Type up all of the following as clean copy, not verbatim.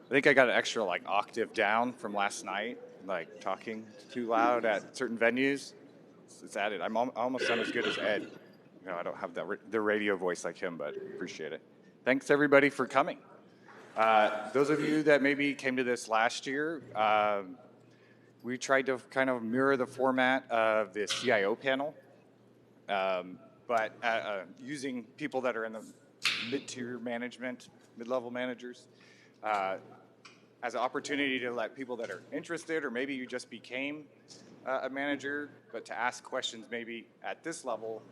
I think I got an extra like octave down from last night, like talking too loud at certain venues. It's added. I almost sound as good as Ed. You know, I don't have the radio voice like him, but appreciate it. Thanks everybody for coming. Those of you that maybe came to this last year, we tried to kind of mirror the format of the CIO panel, but using people that are in the mid-tier management, mid-level managers, as an opportunity to let people that are interested, or maybe you just became a manager, but to ask questions maybe at this level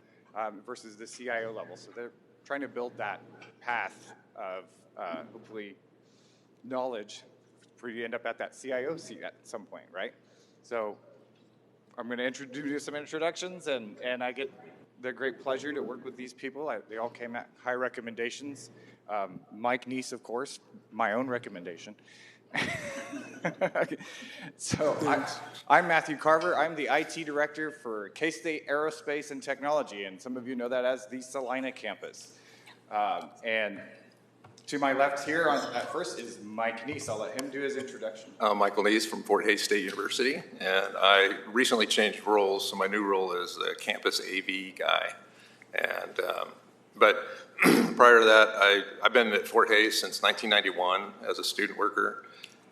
versus the CIO level. So they're trying to build that path of hopefully knowledge for you to end up at that CIO seat at some point, right? So I'm going to introduce some introductions, and I get the great pleasure to work with these people. They all came at high recommendations. Mike Nease, of course, my own recommendation. So I'm Matthew Carver. I'm the IT director for K-State Aerospace and Technology, and some of you know that as the Salina campus. And to my left here at first is Mike Nease. I'll let him do his introduction. I'm Michael Nease from Fort Hays State University, and I recently changed roles, so my new role is the campus AV guy. And but prior to that, I've been at Fort Hays since 1991 as a student worker,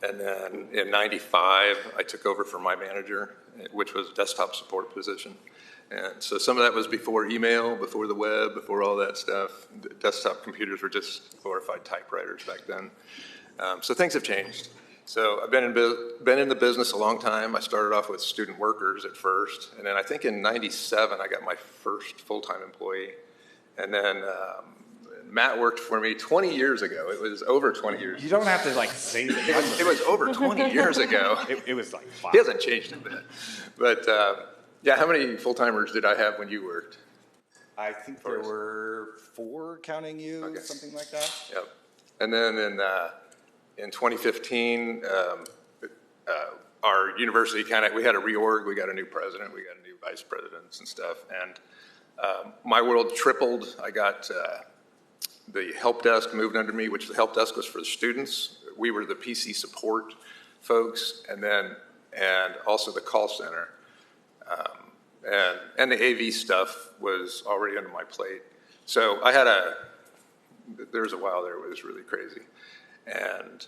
and then in '95 I took over for my manager, which was a desktop support position. And so some of that was before email, before the web, before all that stuff. The desktop computers were just glorified typewriters back then. So things have changed. So I've been in the business a long time. I started off with student workers at first, and then I think in '97 I got my first full-time employee. And then Matt worked for me 20 years ago. It was over 20 years. You don't have to like say that. It was over 20 years ago. It was like 5. He hasn't changed a bit. But yeah, how many full-timers did I have when you worked? I think there were 4 counting you, okay. Something like that. Yep. And then in 2015, our university we had a reorg. We got a new president. We got a new vice presidents and stuff. And my world tripled. I got the help desk moved under me, which the help desk was for the students. We were the PC support folks, and also the call center. And the AV stuff was already under my plate. So I had there was a while there it was really crazy. And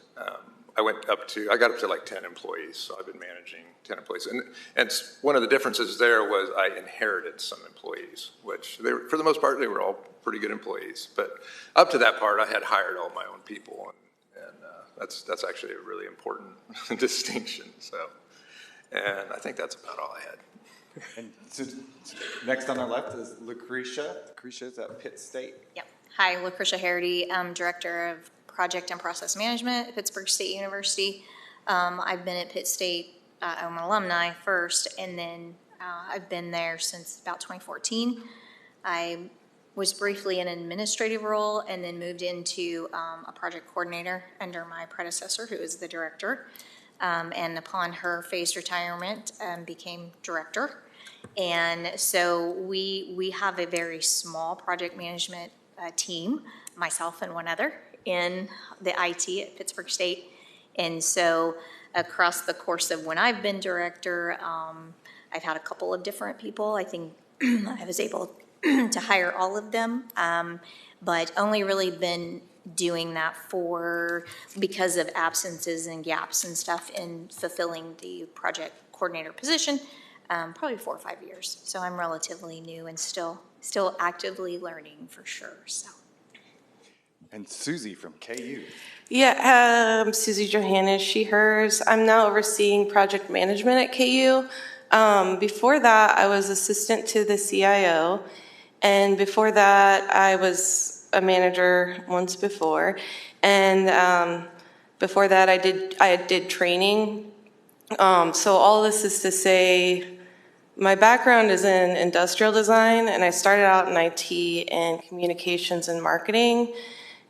I got up to like 10 employees, so I've been managing 10 employees. And one of the differences there was I inherited some employees, which for the most part, they were all pretty good employees. But up to that part, I had hired all my own people, and that's actually a really important distinction. So, and I think that's about all I had. And so next on our left is Luecrita. Luecrita is at Pitt State. Yep. Hi, Luecrita Haraughty. I'm Director of Project and Process Management at Pittsburg State University. I've been at Pitt State, I'm an alumni first, and then I've been there since about 2014. I was briefly in an administrative role and then moved into a project coordinator under my predecessor, who is the director. And upon her phased retirement, became director. And so we have a very small project management team, myself and one other, in the IT at Pittsburg State. And so across the course of when I've been director, I've had a couple of different people. I think I was able to hire all of them, but only really been doing that because of absences and gaps and stuff in fulfilling the project coordinator position, probably 4 or 5 years. So I'm relatively new and still actively learning for sure. So. And Suzie from KU. Yeah, Suzie, Johannes, she, hers. I'm now overseeing project management at KU. Before that, I was assistant to the CIO, and before that, I was a manager once before, and before that, I did training. So all this is to say, my background is in industrial design, and I started out in IT and communications and marketing,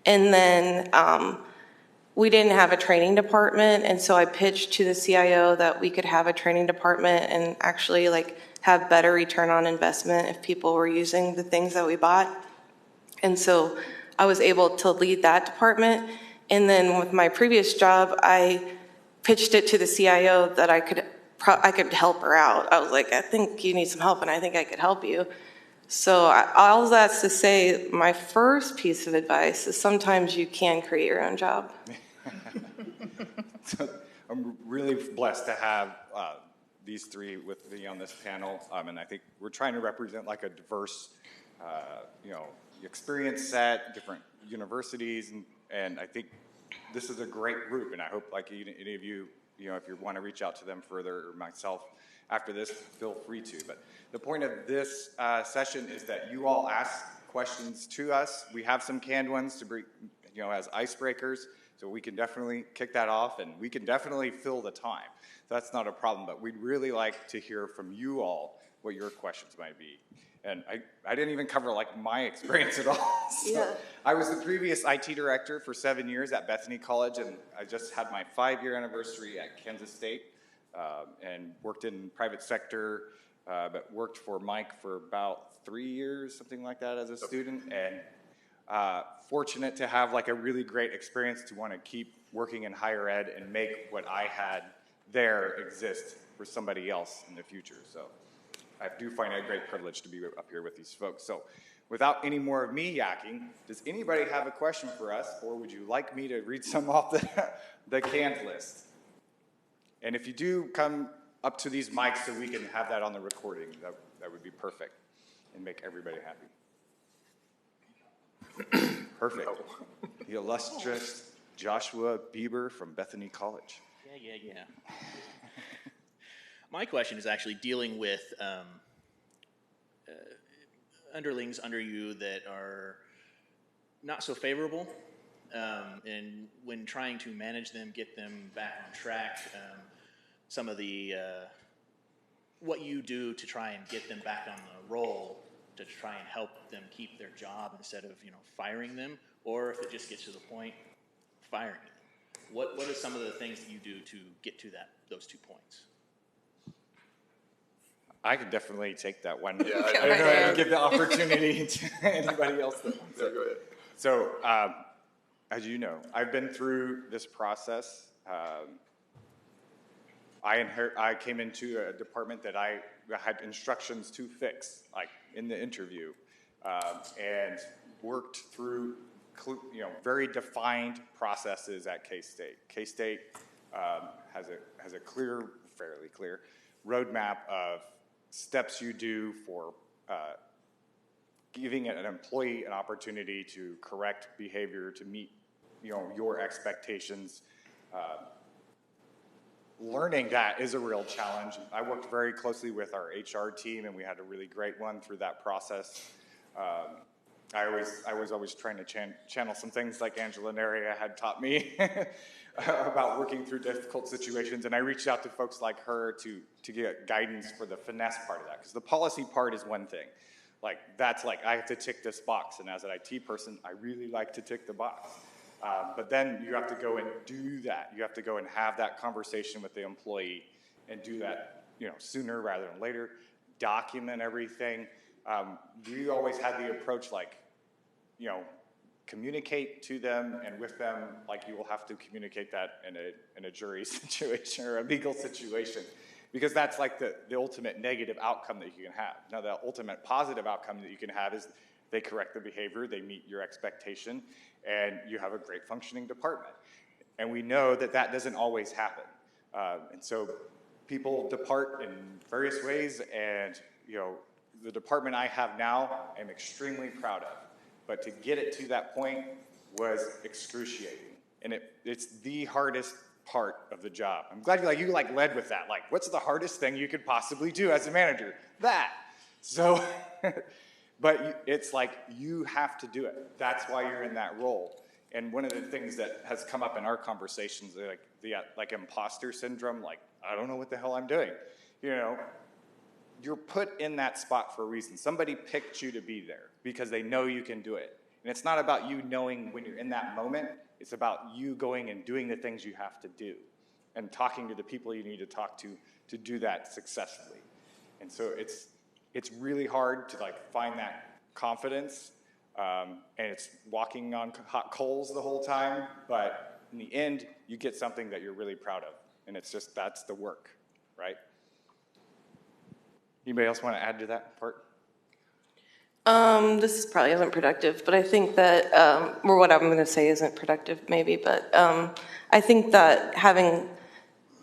and then we didn't have a training department, and so I pitched to the CIO that we could have a training department and actually have better return on investment if people were using the things that we bought. And so I was able to lead that department, And then with my previous job, I pitched it to the CIO that I could help her out. I was like, I think you need some help, and I think I could help you. So all that's to say, my first piece of advice is sometimes you can create your own job. So I'm really blessed to have these three with me on this panel, and I think we're trying to represent like a diverse, experience set, different universities, and I think this is a great group, and I hope like any of you, if you want to reach out to them further, or myself after this, feel free to. But the point of this session is that you all ask questions to us. We have some canned ones to bring, as icebreakers, so we can definitely kick that off, and we can definitely fill the time. That's not a problem, but we'd really like to hear from you all what your questions might be. And I didn't even cover like my experience at all. So Yeah. I was the previous IT director for 7 years at Bethany College, and I just had my 5-year anniversary at Kansas State, and worked in private sector, but worked for Mike for about 3 years, something like that, as a student, and fortunate to have like a really great experience to want to keep working in higher ed and make what I had there exist for somebody else in the future. So I do find it a great privilege to be up here with these folks. So without any more of me yakking, does anybody have a question for us, or would you like me to read some off the canned list? And if you do come up to these mics so we can have that on the recording, that would be perfect and make everybody happy. Perfect. The illustrious Joshua Bieber from Bethany College. Yeah. My question is actually dealing with underlings under you that are not so favorable, and when trying to manage them, get them back on track, some of the what you do to try and get them back on the roll to try and help them keep their job instead of firing them, or if it just gets to the point, firing them. What are some of the things that you do to get to those 2 points? I could definitely take that one. Yeah, I don't know how to give the opportunity to anybody else that wants it. Go ahead. So, as you know, I've been through this process. I came into a department that I had instructions to fix, like in the interview, and worked through very defined processes at K-State. K-State has a fairly clear roadmap of steps you do for giving an employee an opportunity to correct behavior to meet your expectations. Learning that is a real challenge. I worked very closely with our HR team, and we had a really great one through that process. I was always trying to channel some things like Angela Neria had taught me about working through difficult situations, and I reached out to folks like her to get guidance for the finesse part of that, because the policy part is one thing. Like, that's like, I have to tick this box, and as an IT person, I really like to tick the box. But then you have to go and do that. You have to go and have that conversation with the employee and do that, sooner rather than later. Document everything. We always had the approach like, communicate to them and with them like you will have to communicate that in a jury situation or a legal situation, because that's like the ultimate negative outcome that you can have. Now, the ultimate positive outcome that you can have is they correct the behavior, they meet your expectation, and you have a great functioning department. And we know that doesn't always happen. And so people depart in various ways, and the department I have now, I'm extremely proud of. But to get it to that point was excruciating. And it's the hardest part of the job. I'm glad you led with that. Like, what's the hardest thing you could possibly do as a manager? That. So, but it's like you have to do it. That's why you're in that role. And one of the things that has come up in our conversations, like imposter syndrome, like, I don't know what the hell I'm doing. You're put in that spot for a reason. Somebody picked you to be there because they know you can do it. And it's not about you knowing when you're in that moment. It's about you going and doing the things you have to do and talking to the people you need to talk to do that successfully. And so it's really hard to find that confidence and it's walking on hot coals the whole time, but in the end, you get something that you're really proud of, and it's just, that's the work, right? Anybody else want to add to that part? This probably isn't productive, but I think that, or what I'm going to say isn't productive maybe, but I think that having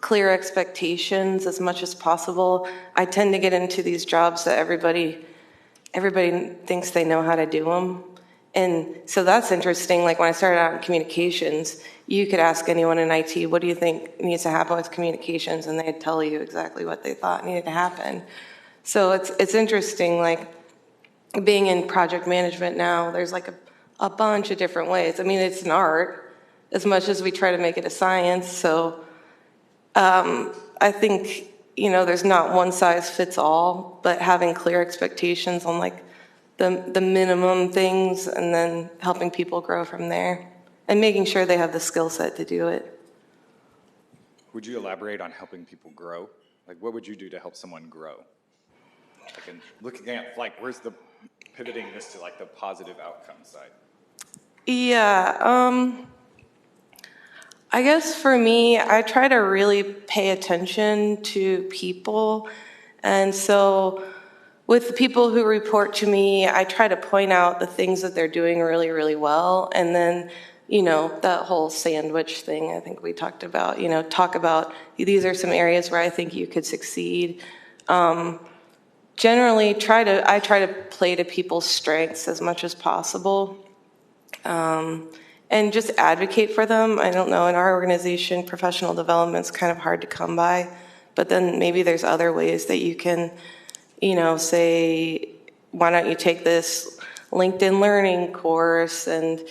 clear expectations as much as possible, I tend to get into these jobs that everybody thinks they know how to do them. And so that's interesting. Like when I started out in communications, you could ask anyone in IT, what do you think needs to happen with communications? And they'd tell you exactly what they thought needed to happen. So it's interesting, like being in project management now, there's like a bunch of different ways. I mean, it's an art as much as we try to make it a science. So I think, there's not one size fits all, but having clear expectations on like the minimum things and then helping people grow from there and making sure they have the skill set to do it. Would you elaborate on helping people grow? Like, what would you do to help someone grow? Like, in looking at, like, where's the pivoting this to, like, the positive outcome side? Yeah, I guess for me, I try to really pay attention to people. And so with the people who report to me, I try to point out the things that they're doing really, really well. And then, that whole sandwich thing I think we talked about, talk about these are some areas where I think you could succeed. Generally, I try to play to people's strengths as much as possible. And just advocate for them. I don't know, in our organization, professional development's kind of hard to come by, but then maybe there's other ways that you can, say, why don't you take this LinkedIn learning course and,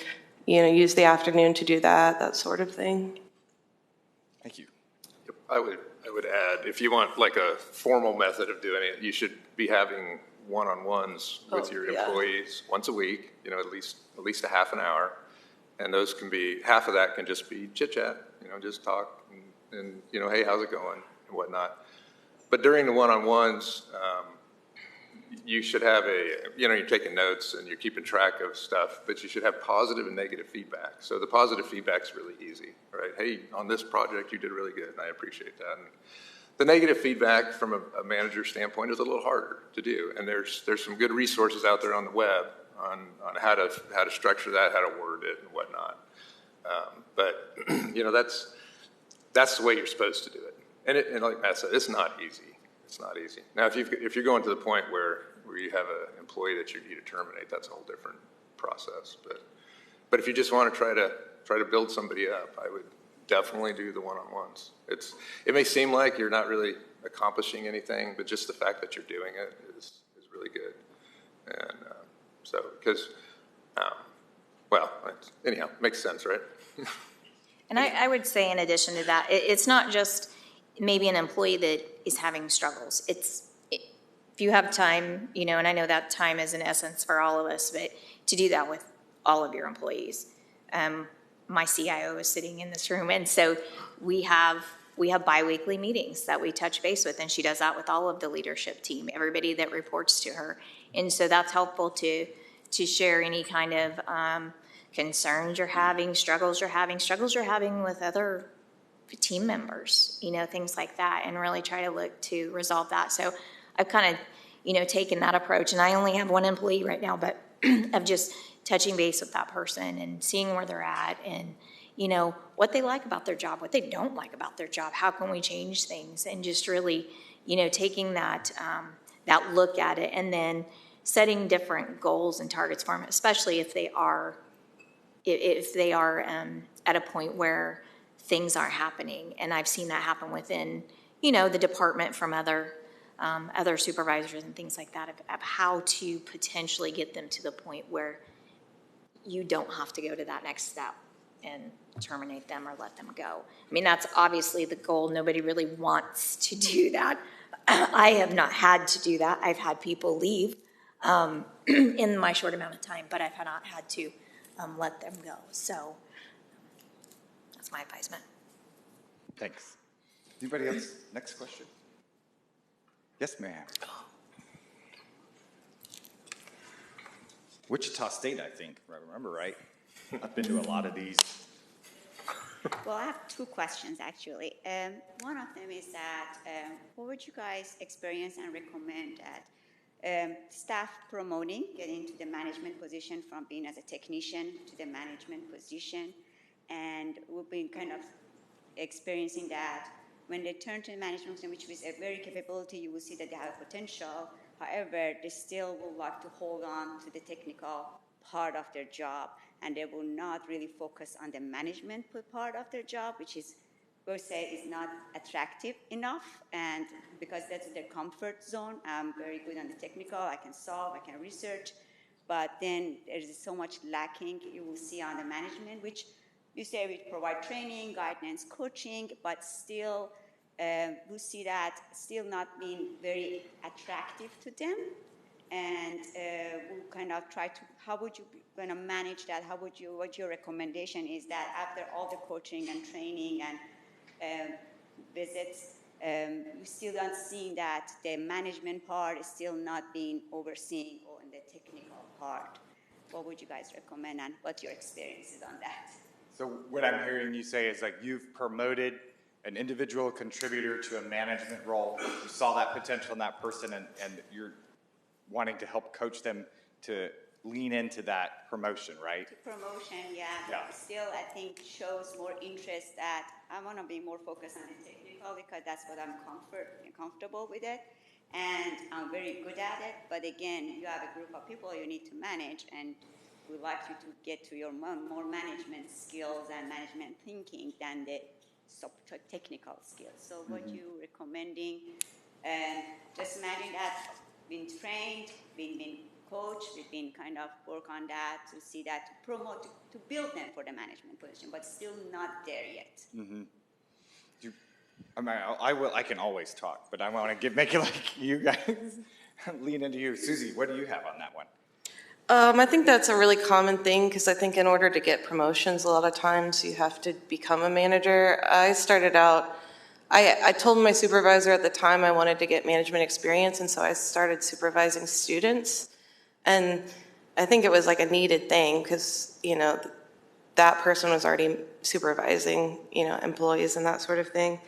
use the afternoon to do that sort of thing. Thank you. Yep, I would add, if you want like a formal method of doing it, you should be having one-on-ones with your employees once a week, at least a half an hour. And those can be, half of that can just be chit-chat, just talk and hey, how's it going and whatnot. But during the one-on-ones, you should have you're taking notes and you're keeping track of stuff, but you should have positive and negative feedback. So the positive feedback's really easy, right? Hey, on this project, you did really good, and I appreciate that. And the negative feedback from a manager standpoint is a little harder to do. And there's some good resources out there on the web on how to structure that, how to word it and whatnot. But that's the way you're supposed to do it. And like Matt said, it's not easy. It's not easy. Now, if you're going to the point where you have an employee that you need to terminate, that's a whole different process. But if you just want to try to build somebody up, I would definitely do the one-on-ones. It may seem like you're not really accomplishing anything, but just the fact that you're doing it is really good. And anyhow, makes sense, right? And I would say in addition to that, it's not just maybe an employee that is having struggles. If you have time, and I know that time is an essence for all of us, but to do that with all of your employees. My CIO is sitting in this room, and so we have biweekly meetings that we touch base with, and she does that with all of the leadership team, everybody that reports to her. And so that's helpful to share any kind of concerns you're having, struggles you're having with other team members, things like that, and really try to look to resolve that. So I've kind of, taken that approach, and I only have one employee right now, but of just touching base with that person and seeing where they're at and, what they like about their job, what they don't like about their job, how can we change things, and just really, taking that look at it and then setting different goals and targets for them, especially if they are at a point where things aren't happening. And I've seen that happen within, the department from other supervisors and things like that of how to potentially get them to the point where you don't have to go to that next step and terminate them or let them go. I mean, that's obviously the goal. Nobody really wants to do that. I have not had to do that. I've had people leave in my short amount of time, but I've not had to let them go. So that's my advisement. Thanks. Anybody else? Next question. Yes, ma'am. Wichita State, I think, if I remember right. I've been to a lot of these. Well, I have two questions, actually. One of them is that what would you guys experience and recommend that staff promoting, getting to the management position from being as a technician to the management position? And we've been kind of experiencing that when they turn to the management position, which is a very capability, you will see that they have a potential. However, they still will like to hold on to the technical part of their job, and they will not really focus on the management part of their job, which is, we'll say, is not attractive enough, and because that's their comfort zone. I'm very good on the technical, I can solve, I can research, but then there's so much lacking you will see on the management, which you say we provide training, guidance, coaching, but still we see that still not being very attractive to them. And we'll kind of try to, how would you going to manage that? How would you, what your recommendation is that after all the coaching and training and visits, you still not seeing that the management part is still not being overseen or in the technical part? What would you guys recommend and what your experience is on that? So what I'm hearing you say is like you've promoted an individual contributor to a management role. You saw that potential in that person, and you're wanting to help coach them to lean into that promotion, right? Promotion, yeah. Still, I think shows more interest that I want to be more focused on the technical because that's what I'm comfortable with it, and I'm very good at it. But again, you have a group of people you need to manage, and we like you to get to your more management skills and management thinking than the technical skills. So what you recommending? Just imagine that being trained, being coached, we've been kind of work on that to see that, to promote, to build them for the management position, but still not there yet. Mm-hmm. I mean, I can always talk, but I want to make it like you guys lean into you. Suzie, what do you have on that one? I think that's a really common thing because I think in order to get promotions, a lot of times you have to become a manager. I started out, I told my supervisor at the time I wanted to get management experience, and so I started supervising students. And I think it was like a needed thing because, you know, that person was already supervising, you know, employees and that sort of thing.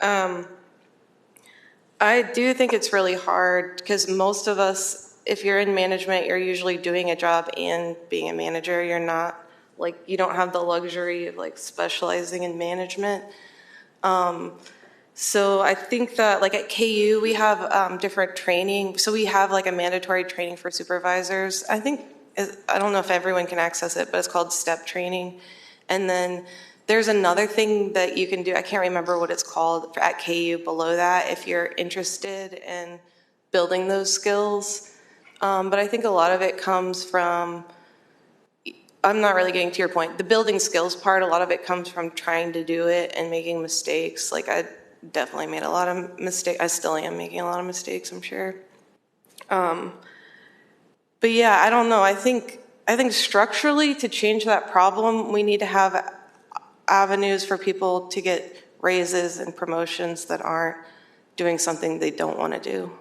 I do think it's really hard because most of us, if you're in management, you're usually doing a job and being a manager. You're not, like, you don't have the luxury of, like, specializing in management. So I think that, like, at KU, we have different training. So we have, like, a mandatory training for supervisors. I don't know if everyone can access it, but it's called STEP training. And then there's another thing that you can do. I can't remember what it's called at KU below that if you're interested in building those skills. But I think a lot of it comes from, I'm not really getting to your point, the building skills part, a lot of it comes from trying to do it and making mistakes. Like I definitely made a lot of mistakes. I still am making a lot of mistakes, I'm sure. But yeah, I don't know. I think structurally to change that problem, we need to have avenues for people to get raises and promotions that aren't doing something they don't want to do.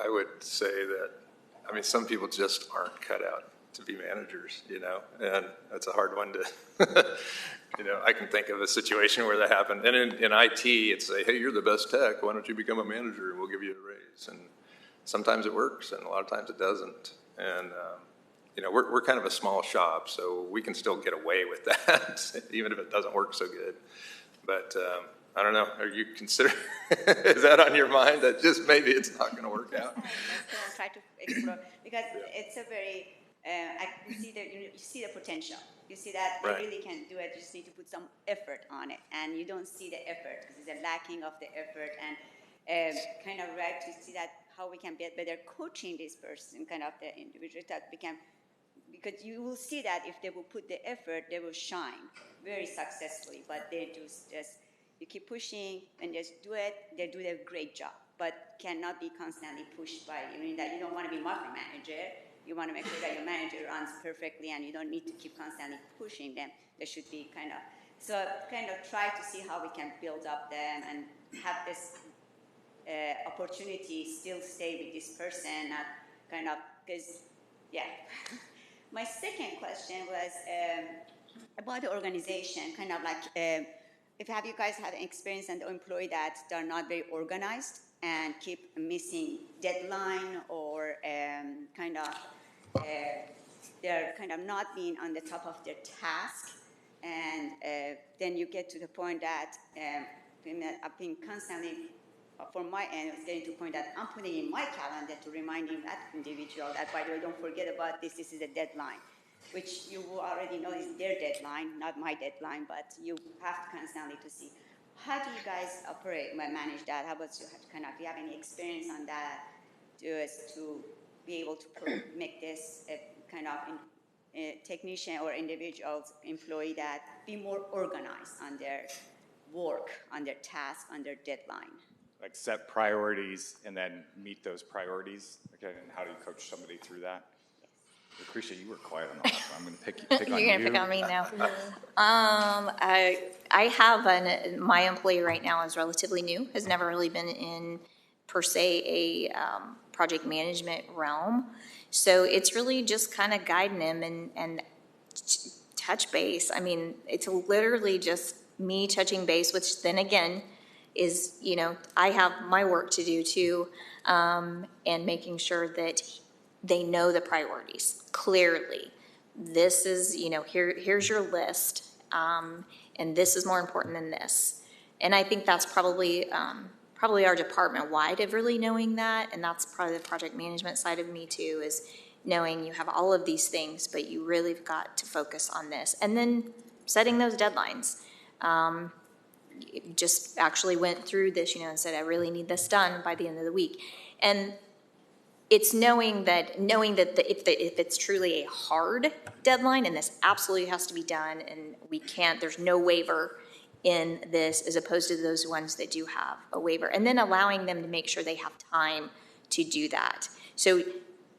I would say that, I mean, some people just aren't cut out to be managers, you know, and that's a hard one to, you know, I can think of a situation where that happened. And in IT, it's say, hey, you're the best tech, why don't you become a manager and we'll give you a raise. And sometimes it works and a lot of times it doesn't. And, you know, we're kind of a small shop, so we can still get away with that, even if it doesn't work so good. But, I don't know, are you considering, is that on your mind that just maybe it's not going to work out? Let's try to explore, because it's a very, you see the potential. You see that they really can do it, you just need to put some effort on it, and you don't see the effort, because there's a lacking of the effort, and kind of right to see that how we can be better coaching this person, kind of the individual that become, because you will see that if they will put the effort, they will shine very successfully, but they just you keep pushing and just do it, they do a great job, but cannot be constantly pushed by you. I mean that you don't want to be micromanager. You want to make sure that your manager runs perfectly and you don't need to keep constantly pushing them. There should be kind of try to see how we can build up them and have this opportunity still stay with this person, not kind of, because, yeah. My second question was about the organization, kind of like, have you guys had experience and employee that they're not very organized and keep missing deadline or they're kind of not being on the top of their task, and then you get to the point that I've been constantly, from my end, it's getting to the point that I'm putting in my calendar to reminding that individual that, by the way, don't forget about this, this is a deadline, which you already know is their deadline, not my deadline, but you have to constantly to see. How do you guys operate, manage that? How about you do you have any experience on that to be able to make this kind of technician or individuals, employee that be more organized on their work, on their task, on their deadline? Like set priorities and then meet those priorities. Okay, and how do you coach somebody through that? Lucretia, you were quiet on the last one. I'm going to pick on you. You're going to pick on me now. I have my employee right now is relatively new, has never really been in, per se, a project management realm. So it's really just kind of guiding him and touch base. I mean, it's literally just me touching base, which then again is, I have my work to do too, and making sure that they know the priorities clearly. This is, here's your list, and this is more important than this. And I think that's probably our department-wide of really knowing that, and that's probably the project management side of me too, is knowing you have all of these things, but you really have got to focus on this. And then setting those deadlines. Just actually went through this, and said, I really need this done by the end of the week. And it's knowing that if it's truly a hard deadline and this absolutely has to be done and we can't, there's no waiver in this, as opposed to those ones that do have a waiver, and then allowing them to make sure they have time to do that. So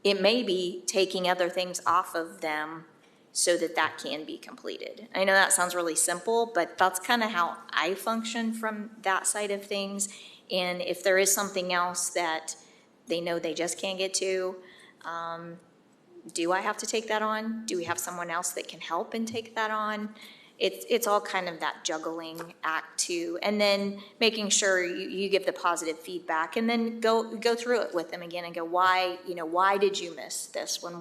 it may be taking other things off of them so that can be completed. I know that sounds really simple, but that's kind of how I function from that side of things. And if there is something else that they know they just can't get to, do I have to take that on? Do we have someone else that can help and take that on? It's all kind of that juggling act too. And then making sure you give the positive feedback, and then go through it with them again and go, why did you miss this one?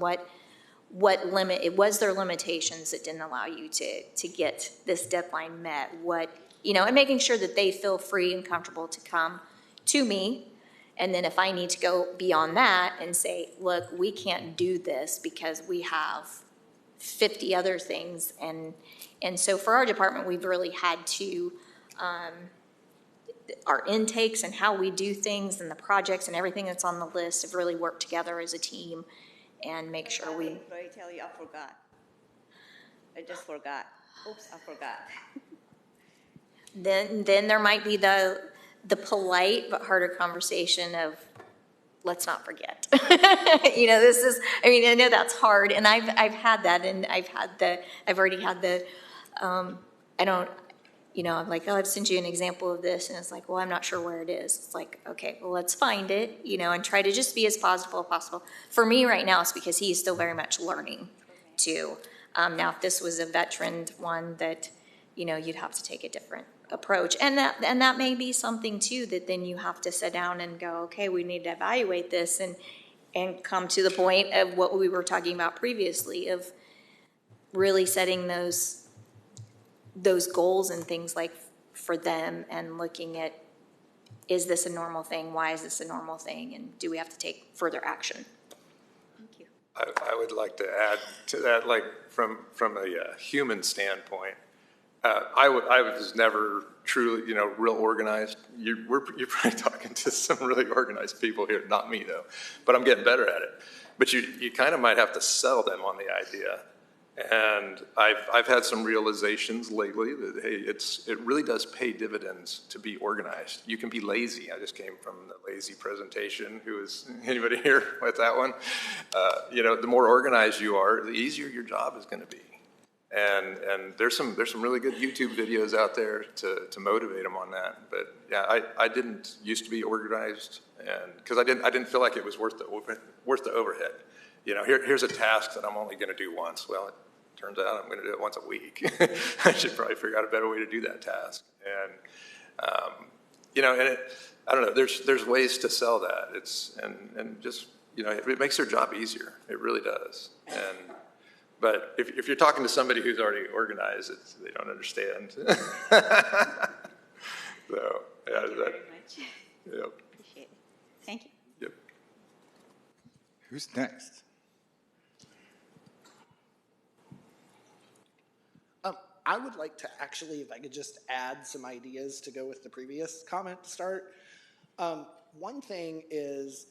What limit, it was their limitations that didn't allow you to get this deadline met, and making sure that they feel free and comfortable to come to me. And then if I need to go beyond that and say, look, we can't do this because we have 50 other things. And so for our department, we've really had to, our intakes and how we do things and the projects and everything that's on the list have really worked together as a team and make sure we. Employee tell you, I forgot. I just forgot. Oops, I forgot. Then there might be the polite but harder conversation of, let's not forget. This is, I know that's hard, and I've had that, and I've already had the, I'm like, I've sent you an example of this, and it's like, well, I'm not sure where it is. It's like, okay, well, let's find it, and try to just be as positive as possible. For me right now, it's because he's still very much learning too. Now, if this was a veteran one that, you'd have to take a different approach. And that may be something too, that then you have to sit down and go, okay, we need to evaluate this and come to the point of what we were talking about previously, of really setting those goals and things like for them, and looking at, is this a normal thing? Why is this a normal thing? And do we have to take further action? Thank you. I would like to add to that, like from a human standpoint, I was never truly, real organized. You're probably talking to some really organized people here, not me though, but I'm getting better at it. But you kind of might have to sell them on the idea. And I've had some realizations lately that, hey, it really does pay dividends to be organized. You can be lazy. I just came from the lazy presentation. Anybody here with that one? The more organized you are, the easier your job is going to be. And there's some really good YouTube videos out there to motivate them on that. But yeah, I didn't used to be organized, and because I didn't feel like it was worth the overhead. You know, here's a task that I'm only going to do once. Well, it turns out I'm going to do it once a week. I should probably figure out a better way to do that task. And you know, and I don't know. There's ways to sell that. And just, you know, it makes their job easier. It really does. But if you're talking to somebody who's already organized, they don't understand. So, yeah, Thank you very much. Yep. Appreciate it. Thank you. Yep. Who's next? I would like to actually, if I could just add some ideas to go with the previous comment to start. One thing is,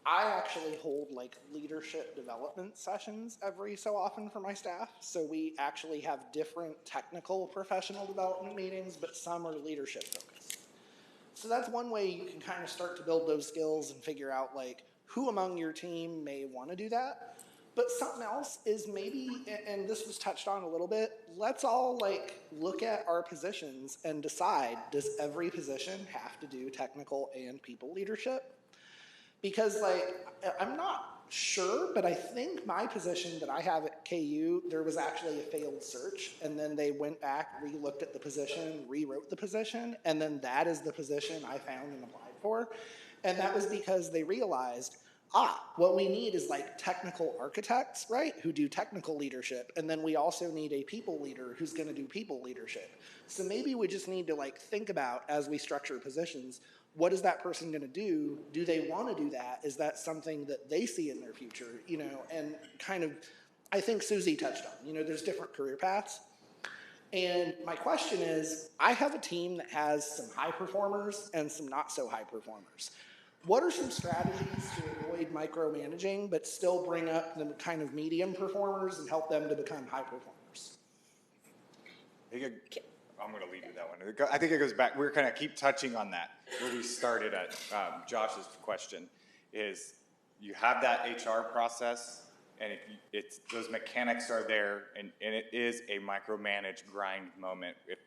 I actually hold like leadership development sessions every so often for my staff. So we actually have different technical professional development meetings, but some are leadership focused. So that's one way you can kind of start to build those skills and figure out like who among your team may want to do that. But something else is maybe, and this was touched on a little bit, let's all like look at our positions and decide, does every position have to do technical and people leadership? Because like, I'm not sure, but I think my position that I have at KU, there was actually a failed search, and then they went back, re-looked at the position, rewrote the position, and then that is the position I found and applied for. And that was because they realized, what we need is like technical architects, right, who do technical leadership, and then we also need a people leader who's going to do people leadership. So maybe we just need to like think about, as we structure positions, what is that person going to do? Do they want to do that? Is that something that they see in their future? You know, and kind of, I think Suzie touched on, you know, there's different career paths. And my question is, I have a team that has some high performers and some not so high performers. What are some strategies to avoid micromanaging, but still bring up the kind of medium performers and help them to become high performers? I'm going to lead with that one. I think it goes back. We're kind of keep touching on that. Where we started at Josh's question is you have that HR process, and it's those mechanics are there, and it is a micromanage grind moment if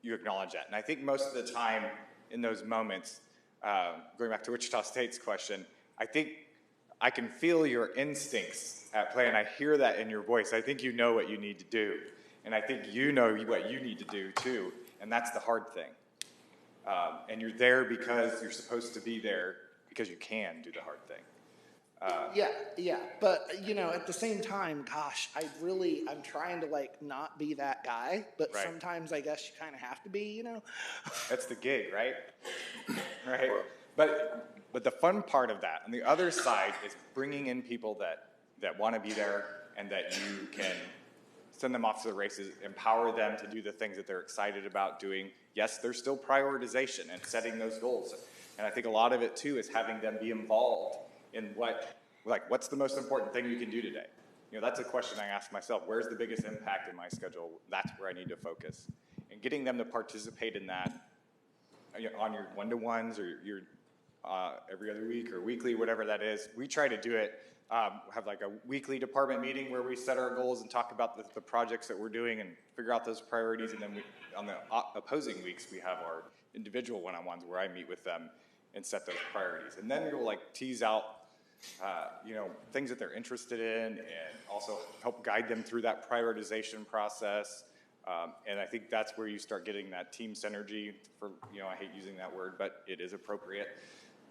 you acknowledge that. And I think most of the time in those moments, going back to Wichita State's question, I think I can feel your instincts at play, and I hear that in your voice. I think you know what you need to do. And I think you know what you need to do too, and that's the hard thing. And you're there because you're supposed to be there because you can do the hard thing. Yeah, but you know, at the same time, gosh, I'm trying to like not be that guy, but right. Sometimes I guess you kind of have to be, you know. That's the gig, right? Right. But the fun part of that, on the other side, is bringing in people that want to be there and that you can send them off to the races, empower them to do the things that they're excited about doing. Yes, there's still prioritization and setting those goals. And I think a lot of it, too, is having them be involved in what's the most important thing you can do today? You know, that's a question I ask myself. Where's the biggest impact in my schedule? That's where I need to focus. And getting them to participate in that on your one-to-ones or your every other week or weekly, whatever that is. We try to do it. Have like a weekly department meeting where we set our goals and talk about the projects that we're doing and figure out those priorities. And then on the opposing weeks, we have our individual one-on-ones where I meet with them and set those priorities. And then we'll like tease out, things that they're interested in and also help guide them through that prioritization process. And I think that's where you start getting that team synergy I hate using that word, but it is appropriate.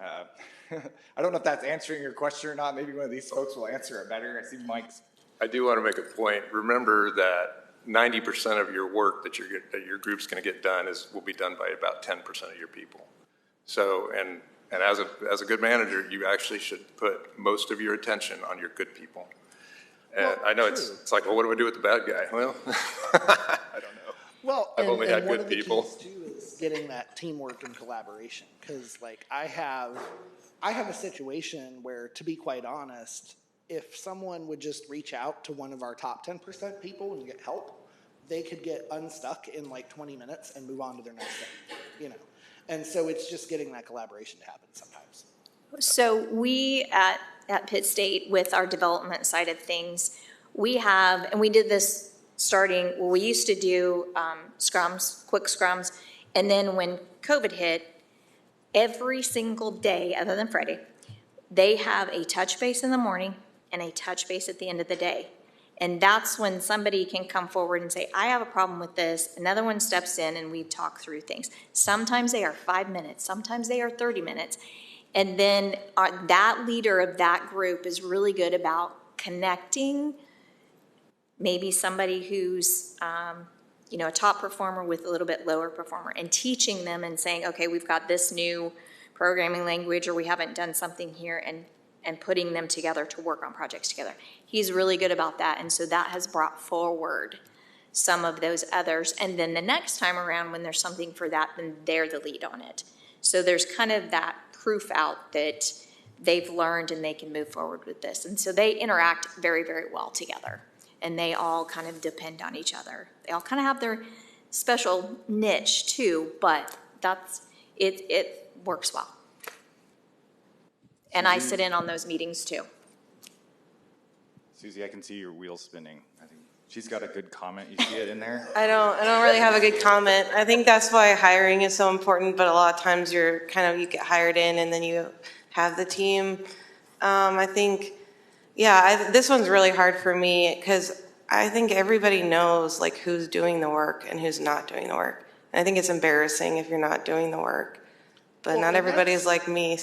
I don't know if that's answering your question or not. Maybe one of these folks will answer it better. I see Mike's. I do want to make a point. Remember that 90% of your work that your group's going to get done will be done by about 10% of your people. So, and as a good manager, you actually should put most of your attention on your good people. And well, I know it's like, well, what do I do with the bad guy? Well, I don't know. Well, I've only had good people. One of the keys too is getting that teamwork and collaboration. Because like I have a situation where, to be quite honest, if someone would just reach out to one of our top 10% people and get help, they could get unstuck in like 20 minutes and move on to their next thing, And so it's just getting that collaboration to happen sometimes. So we at Pitt State, with our development side of things, we have, and we did this we used to do scrums, quick scrums, and then when COVID hit, every single day, other than Friday, they have a touch base in the morning and a touch base at the end of the day. And that's when somebody can come forward and say, I have a problem with this. Another one steps in and we talk through things. Sometimes they are 5 minutes, sometimes they are 30 minutes. And then that leader of that group is really good about connecting maybe somebody who's a top performer with a little bit lower performer, and teaching them and saying, okay, we've got this new programming language, or we haven't done something here, and putting them together to work on projects together. He's really good about that, and so that has brought forward some of those others. And then the next time around, when there's something for that, then they're the lead on it. So there's kind of that proof out that they've learned and they can move forward with this. And so they interact very, very well together. And they all kind of depend on each other. They all kind of have their special niche too, but it works well. And I sit in on those meetings too. Suzie, I can see your wheels spinning. I think she's got a good comment. You see it in there? I don't really have a good comment. I think that's why hiring is so important, but a lot of times you get hired in and then you have the team. I think, this one's really hard for me because I think everybody knows like who's doing the work and who's not doing the work. And I think it's embarrassing if you're not doing the work. But not everybody is like me.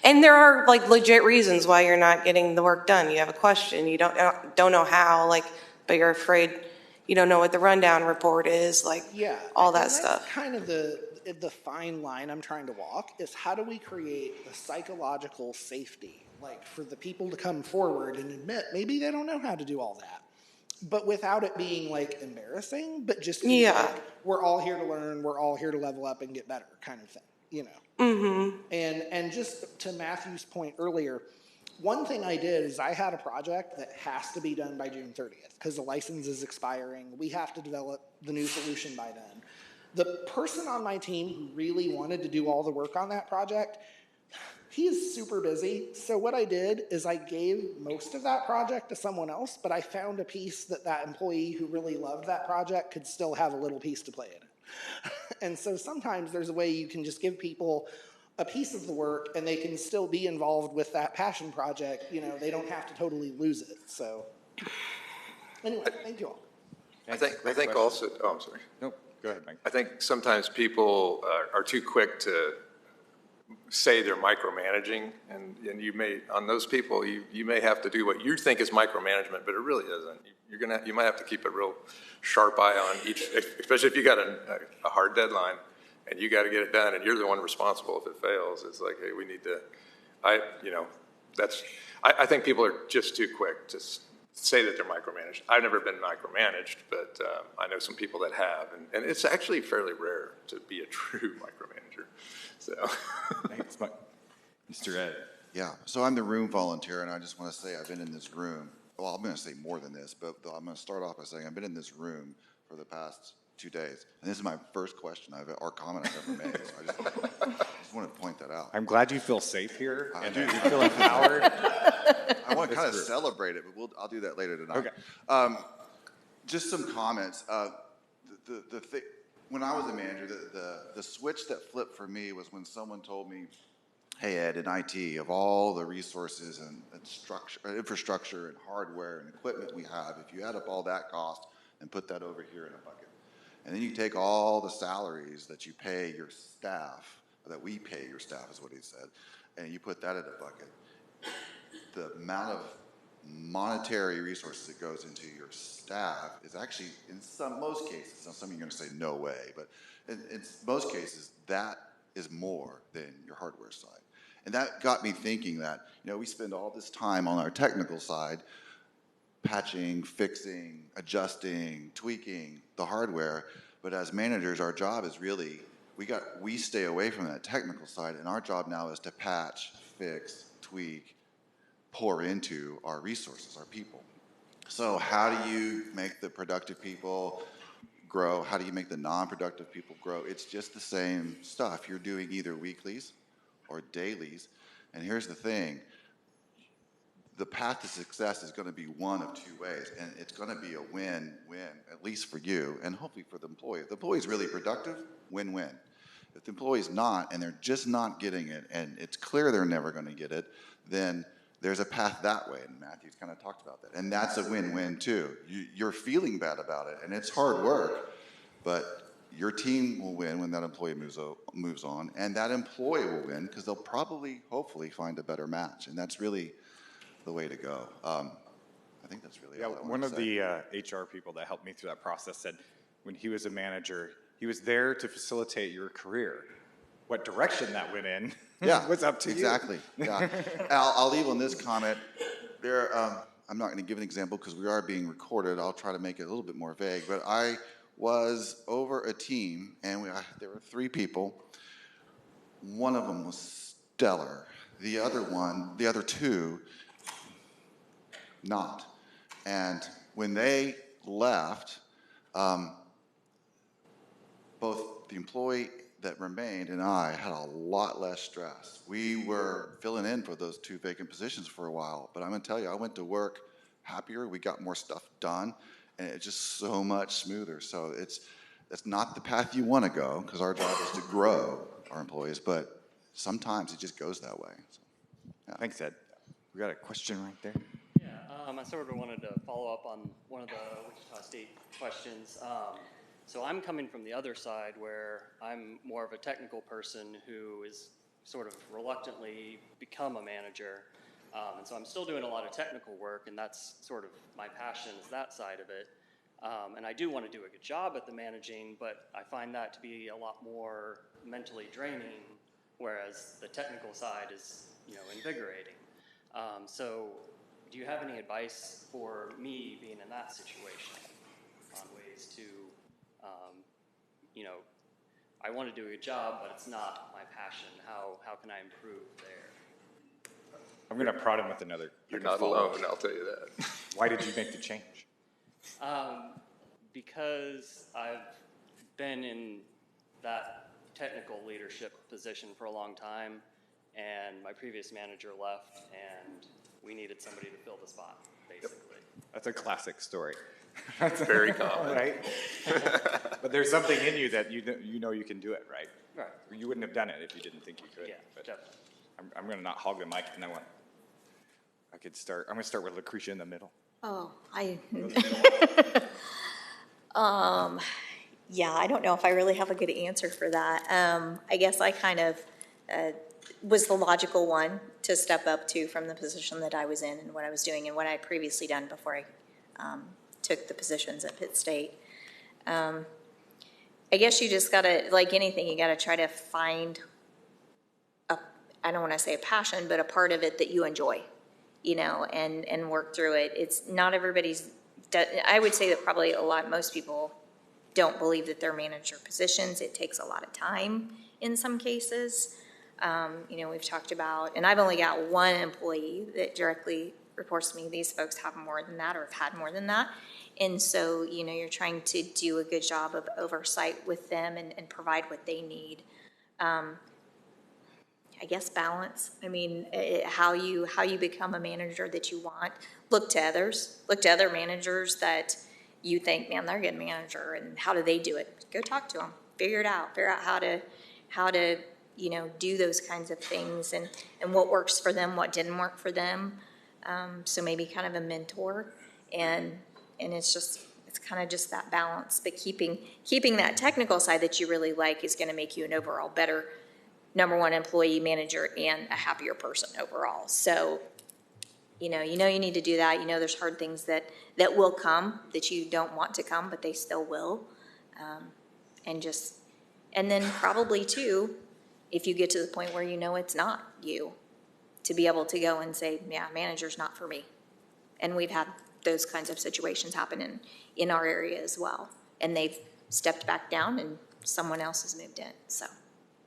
And there are like legit reasons why you're not getting the work done. You have a question, you don't know how, but you're afraid, you don't know what the rundown report is, all that stuff. That's kind of the fine line I'm trying to walk, is how do we create the psychological safety, for the people to come forward and admit maybe they don't know how to do all that, but without it being embarrassing, but just we're all here to learn, we're all here to level up and get better kind of thing. Mm-hmm. And just to Matthew's point earlier, one thing I did is I had a project that has to be done by June 30th because the license is expiring. We have to develop the new solution by then. The person on my team who really wanted to do all the work on that project, he is super busy. So what I did is I gave most of that project to someone else, but I found a piece that employee who really loved that project could still have a little piece to play in it. And so sometimes there's a way you can just give people a piece of the work and they can still be involved with that passion project. They don't have to totally lose it. So anyway, thank you all. I think also, oh, I'm sorry. No, go ahead, Mike. I think sometimes people are too quick to say they're micromanaging, and you may, on those people, you may have to do what you think is micromanagement, but it really isn't. You might have to keep a real sharp eye on each, especially if you got a hard deadline and you got to get it done, and you're the one responsible if it fails. It's like, hey, we need to. I think people are just too quick to say that they're micromanaged. I've never been micromanaged, but I know some people that have, and it's actually fairly rare to be a true micromanager. So, thanks, Mr. Ed. Yeah, so I'm the room volunteer, and I just want to say I've been in this room. Well, I'm going to say more than this, but I'm going to start off by saying I've been in this room for the past 2 days, and this is my first question or comment I've ever made. So I just want to point that out. I'm glad you feel safe here, and you feel empowered. I want to kind of celebrate it, but I'll do that later tonight. Okay. Just some comments. When I was a manager, the switch that flipped for me was when someone told me, hey, Ed, in IT, of all the resources and infrastructure and hardware and equipment we have, if you add up all that cost and put that over here in a bucket, and then you take all the salaries that you pay your staff, or that we pay your staff is what he said, and you put that in a bucket, the amount of monetary resources that goes into your staff is actually, in most cases, now some of you are going to say no way, but in most cases, that is more than your hardware side. And that got me thinking that, we spend all this time on our technical side, patching, fixing, adjusting, tweaking the hardware, but as managers, our job is really, we stay away from that technical side, and our job now is to patch, fix, tweak, pour into our resources, our people. So how do you make the productive people grow? How do you make the non-productive people grow? It's just the same stuff. You're doing either weeklies or dailies. And here's the thing. the path to success is going to be one of two ways, and it's going to be a win-win, at least for you, and hopefully for the employee. If the employee is really productive, win-win. If the employee's not, and they're just not getting it, and it's clear they're never going to get it, then there's a path that way, and Matthew's kind of talked about that. And that's a win-win too. You're feeling bad about it, and it's hard work, but your team will win when that employee moves on, and that employee will win because they'll probably, hopefully, find a better match, and that's really the way to go. I think that's really all I want to say. One of the HR people that helped me through that process said when he was a manager, he was there to facilitate your career. What direction that went in was up to exactly. you. Yeah. I'll leave on this comment. I'm not going to give an example because we are being recorded. I'll try to make it a little bit more vague. But I was over a team, and there were 3 people. One of them was stellar. The other 2, not. And when they left, both the employee that remained and I had a lot less stress. We were filling in for those 2 vacant positions for a while, but I'm going to tell you, I went to work happier. We got more stuff done, and it's just so much smoother. So that's not the path you want to go, because our job is to grow our employees, but sometimes it just goes that way. So, yeah. Thanks, Ed. We got a question right there. Yeah, I sort of wanted to follow up on one of the Wichita State questions. So I'm coming from the other side where I'm more of a technical person who is sort of reluctantly become a manager. And so I'm still doing a lot of technical work, and that's sort of my passion is that side of it. And I do want to do a good job at the managing, but I find that to be a lot more mentally draining, whereas the technical side is, invigorating. So do you have any advice for me being in that situation on ways to, I want to do a good job, but it's not my passion. How can I improve there? I'm going to prod him with another. You're not alone, I'll tell you that. Why did you make the change? Because I've been in that technical leadership position for a long time, and my previous manager left, and we needed somebody to fill the spot, basically. That's a classic story. That's very common. Right? But there's something in you that you know you can do it, right? Right. You wouldn't have done it if you didn't think you could. Yeah, but definitely. I'm going to not hog the mic, and I'm going to start with Luecrita in the middle. Oh, yeah, I don't know if I really have a good answer for that. I guess I kind of was the logical one to step up to from the position that I was in and what I was doing and what I had previously done before I took the positions at Pitt State. I guess you just gotta, like anything, you gotta try to find I don't want to say a passion, but a part of it that you enjoy, and work through it. It's not everybody's, I would say that probably most people don't believe that they're manager positions. It takes a lot of time in some cases. We've talked about, and I've only got one employee that directly reports to me. These folks have more than that or have had more than that. And so, you're trying to do a good job of oversight with them and provide what they need. I guess balance. I mean, how you become a manager that you want. Look to others. Look to other managers that you think, man, they're a good manager, and how do they do it? Go talk to them. Figure it out. Figure out how to do those kinds of things and what works for them, what didn't work for them. So maybe kind of a mentor, and it's kind of just that balance. But keeping that technical side that you really like is going to make you an overall better number one employee, manager, and a happier person overall. So, you need to do that. There's hard things that will come that you don't want to come, but they still will. And then probably too, if you get to the point where it's not you, to be able to go and say, yeah, manager's not for me. And we've had those kinds of situations happen in our area as well. And they've stepped back down and someone else has moved in, so.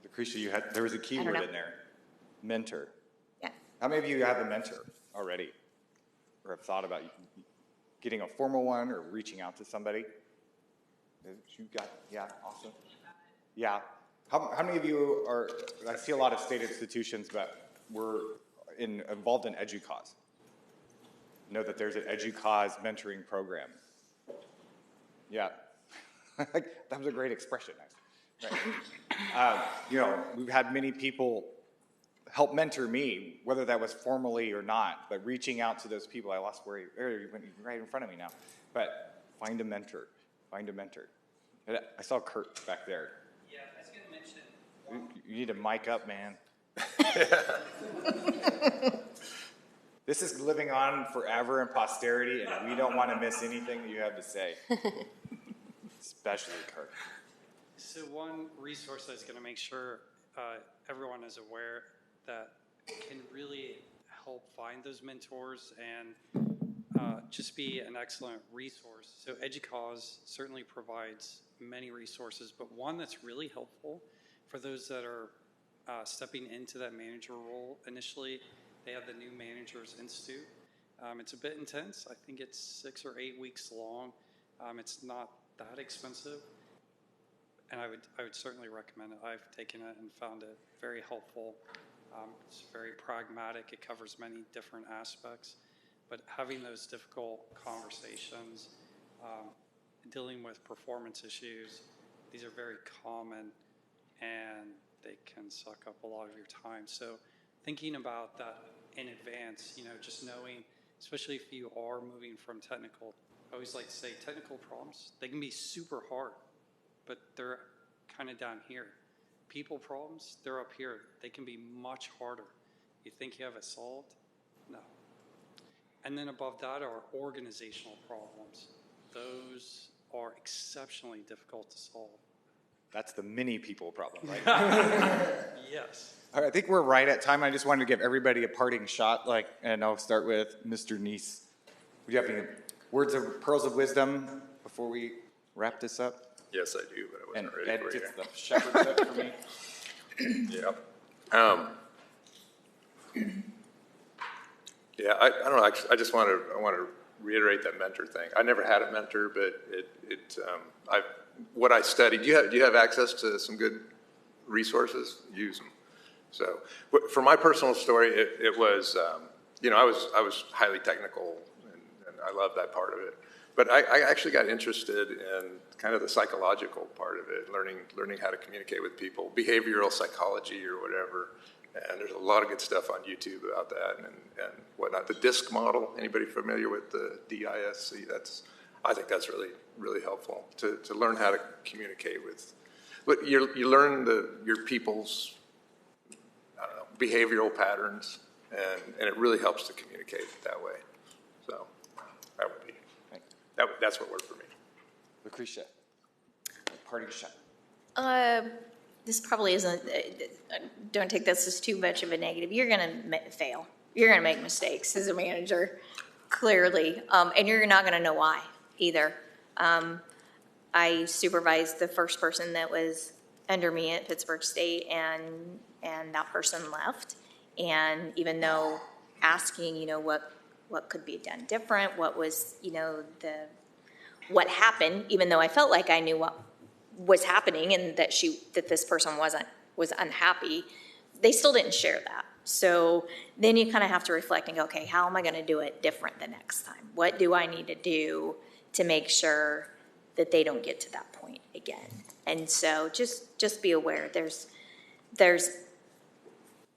Lucretia, there was a key word in there, mentor. Yeah. How many of you have a mentor already, or have thought about getting a formal one or reaching out to somebody? Yeah, awesome. Yeah. How many of you are? I see a lot of state institutions, but we're involved in EduCause. know that there's an EduCause mentoring program. Yeah, that was a great expression. Right. We've had many people help mentor me, whether that was formally or not, but reaching out to those people. I lost where he went right in front of me now. But find a mentor. Find a mentor. I saw Kurt back there. Yeah, I was going to mention. You need to mic up, man. This is living on forever in posterity, and we don't want to miss anything that you have to say. Especially Kurt. So one resource I was going to make sure everyone is aware that can really help find those mentors and just be an excellent resource. So EduCause certainly provides many resources, but one that's really helpful for those that are stepping into that manager role initially, they have the New Managers Institute. It's a bit intense. I think it's 6 or 8 weeks long. It's not that expensive, and I would certainly recommend it. I've taken it and found it very helpful. It's very pragmatic. It covers many different aspects, but having those difficult conversations, dealing with performance issues, these are very common, and they can suck up a lot of your time. So thinking about that in advance, just knowing, especially if you are moving from technical, I always like to say technical problems, they can be super hard, but they're kind of down here. People problems, they're up here. They can be much harder. You think you have it solved? No. And then above that are organizational problems. Those are exceptionally difficult to solve. That's the many people problem, right? Yes. All right, I think we're right at time. I just wanted to give everybody a parting shot, and I'll start with Mr. Nease. Do you have any words of pearls of wisdom before we wrap this up? Yes, I do, but I wasn't ready Ed for you. gets the shepherd tip for me. Yep. Yeah, I don't know. I just want to reiterate that mentor thing. I never had a mentor, but what I studied. Do you have access to some good resources? Use them. So, for my personal story, it was I was highly technical, and I love that part of it. But I actually got interested in kind of the psychological part of it, learning how to communicate with people, behavioral psychology or whatever. And there's a lot of good stuff on YouTube about that and whatnot. The DISC model, anybody familiar with the DISC? I think that's really, really helpful to learn how to communicate with. But you learn your people's, behavioral patterns, and it really helps to communicate that way. So that would be, that's what worked for me. Lucretia, parting shot. This probably isn't, don't take this as too much of a negative. You're going to fail. You're going to make mistakes as a manager, clearly, and you're not going to know why either. I supervised the first person that was under me at Pittsburg State, and that person left. And even though asking, what could be done different, what was, what happened, even though I felt like I knew what was happening and that this person was unhappy, they still didn't share that. So then you kind of have to reflect and go, okay, how am I going to do it different the next time? What do I need to do to make sure that they don't get to that point again? And so just be aware.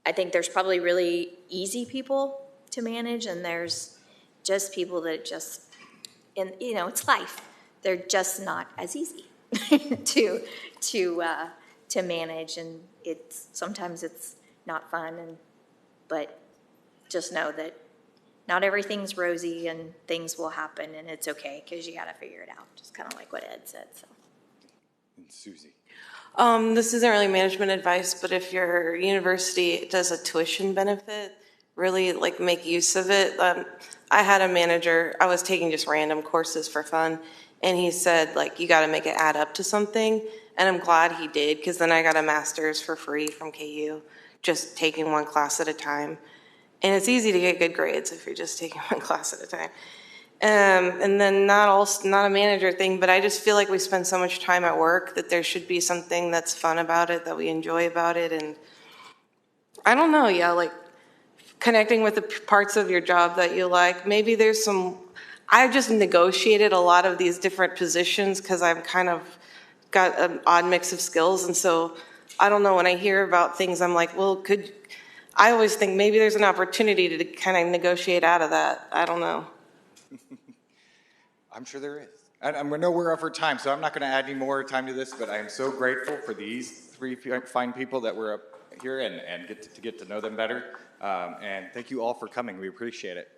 I think there's probably really easy people to manage, and there's just people that it's life. They're just not as easy to manage, and sometimes it's not fun, but just know that not everything's rosy, and things will happen, and it's okay because you got to figure it out. Just kind of like what Ed said. So. And Suzie. This isn't really management advice, but if your university does a tuition benefit, really make use of it. I had a manager, I was taking just random courses for fun, and he said, you got to make it add up to something. And I'm glad he did, because then I got a master's for free from KU, just taking one class at a time. And it's easy to get good grades if you're just taking one class at a time. And then not a manager thing, but I just feel like we spend so much time at work that there should be something that's fun about it, that we enjoy about it. And I don't know, connecting with the parts of your job that you like. Maybe there's some, I've just negotiated a lot of these different positions because I've kind of got an odd mix of skills. And so I don't know, when I hear about things, I'm like, well, I always think maybe there's an opportunity to kind of negotiate out of that. I don't know. I'm sure there is. I know we're over time, so I'm not going to add any more time to this, but I am so grateful for these three fine people that were up here and get to know them better. And thank you all for coming. We appreciate it.